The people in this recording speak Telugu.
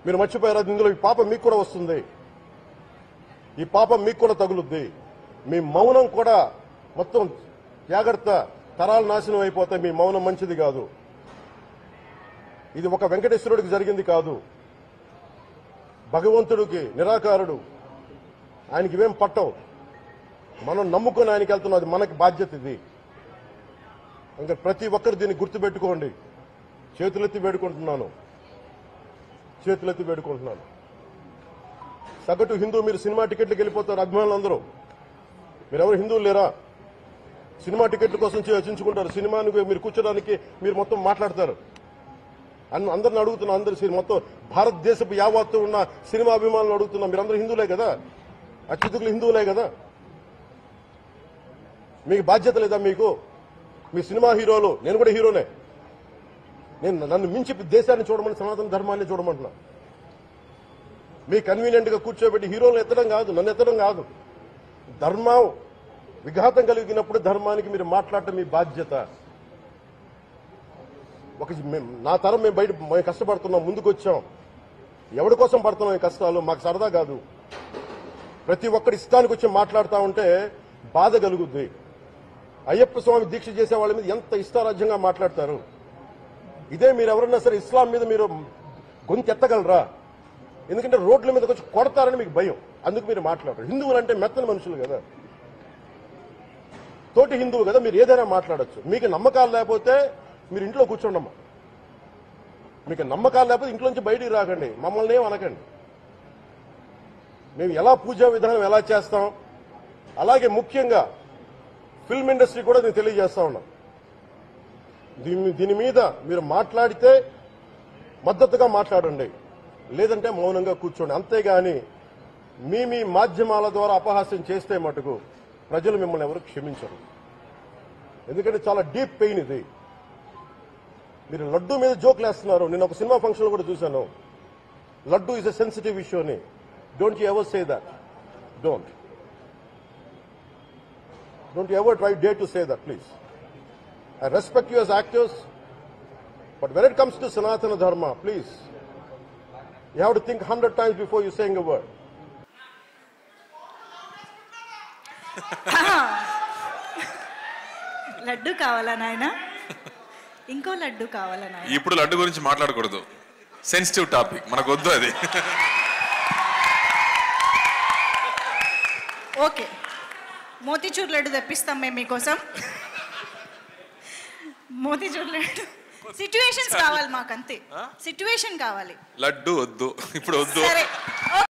మీరు మర్చిపోయారా? ఇందులో ఈ పాపం మీకు కూడా వస్తుంది, ఈ పాపం మీకు కూడా తగులుద్ది. మీ మౌనం కూడా మొత్తం జాగ్రత్త, తరాలు నాశనం అయిపోతాయి. మీ మౌనం మంచిది కాదు. ఇది ఒక వెంకటేశ్వరుడికి జరిగింది కాదు, భగవంతుడికి, నిరాకారుడు, ఆయనకి ఇవేం పట్టవు. మనం నమ్ముకొని ఆయనకి వెళ్తున్నాం, అది మనకి బాధ్యత. ఇది ఇంకా ప్రతి ఒక్కరు దీన్ని గుర్తుపెట్టుకోండి. చేతులెత్తి వేడుకుంటున్నాను, చేతులెత్తి వేడుకుంటున్నాను. సగటు హిందూ మీరు సినిమా టికెట్లకు వెళ్ళిపోతారు. అభిమానులు అందరూ మీరెవరు హిందువులు లేరా? సినిమా టికెట్ల కోసం చర్చించుకుంటారు. సినిమానికి మీరు కూర్చోడానికి మీరు మొత్తం మాట్లాడతారు. అందరిని అడుగుతున్నా, అందరు మొత్తం భారతదేశపు యావత్తు ఉన్న సినిమా అభిమానులు అడుగుతున్నా, మీరందరూ హిందువులే కదా, అత్యధికులు హిందువులే కదా, మీకు బాధ్యత లేదా? మీకు మీ సినిమా హీరోలు, నేను కూడా హీరోనే, నన్ను మించి దేశాన్ని చూడమని, సనాతన ధర్మాన్ని చూడమంటున్నా. మీ కన్వీనియంట్ గా కూర్చోబెట్టి హీరోలు ఎత్తడం కాదు, నన్ను ఎత్తడం కాదు. ధర్మం విఘాతం కలిగినప్పుడు ధర్మానికి మీరు మాట్లాడటం మీ బాధ్యత. నా తరం మేము కష్టపడుతున్నాం, ముందుకు వచ్చాం. ఎవరి కోసం పడుతున్నాం ఈ కష్టాలు? మాకు సరదా కాదు. ప్రతి ఒక్కరి ఇష్టానికి వచ్చి మాట్లాడుతూ ఉంటే బాధ కలుగుద్ది. అయ్యప్ప స్వామి దీక్ష చేసే వాళ్ళ మీద ఎంత ఇష్టారాజ్యంగా మాట్లాడతారు. ఇదే మీరు ఎవరన్నా సరే ఇస్లాం మీద మీరు గొంతు ఎత్తగలరా? ఎందుకంటే రోడ్ల మీదకి వచ్చి కొడతారని మీకు భయం, అందుకు మీరు మాట్లాడరు. హిందువులు అంటే మెత్తని మనుషులు కదా, తోటి హిందువు కదా, మీరు ఏదైనా మాట్లాడచ్చు. మీకు నమ్మకాలు లేకపోతే మీరు ఇంట్లో కూర్చోండమ్మా. మీకు నమ్మకాలు లేకపోతే ఇంట్లోంచి బయటికి రాకండి, మమ్మల్ని ఏం అనకండి. మేము ఎలా పూజా విధానం ఎలా చేస్తాం, అలాగే ముఖ్యంగా ఫిల్మ్ ఇండస్ట్రీ కూడా నేను తెలియజేస్తా ఉన్నాం. దీని మీద మీరు మాట్లాడితే మద్దతుగా మాట్లాడండి, లేదంటే మౌనంగా కూర్చోండి. అంతేగాని మీ మాధ్యమాల ద్వారా అపహాస్యం చేస్తే మటుకు ప్రజలు మిమ్మల్ని ఎవరు క్షమించరు. ఎందుకంటే చాలా డీప్ పెయిన్ ఇది. మీరు లడ్డూ మీద జోక్లు వేస్తున్నారు. నేను ఒక సినిమా ఫంక్షన్ కూడా చూశాను. Laddu is a sensitive issue అని. Don't you ever say that. Don't you ever try day to say that, please. I respect you as actors, but when it comes to Sanatana Dharma, please, you have to think 100 times before you saying a word. Laddu కావాలా నాయనా? ఇంకో లడ్డు కావాలా నాయనా? ఇప్పుడు లడ్డు గురించి మాట్లాడకూడదు, సెన్సిటివ్ టాపిక్, మనకు వద్దు అది. ఓకే, మోతీచూర్ లడ్డు తెప్పిస్తాం మేము మీకోసం. మోతీచూర్ లడ్డు సిచ్యువేషన్స్ కావాలి మాకు, అంతే. సిచ్యువేషన్ కావాలి. లడ్డు వద్దు, ఇప్పుడు వద్దు. సరే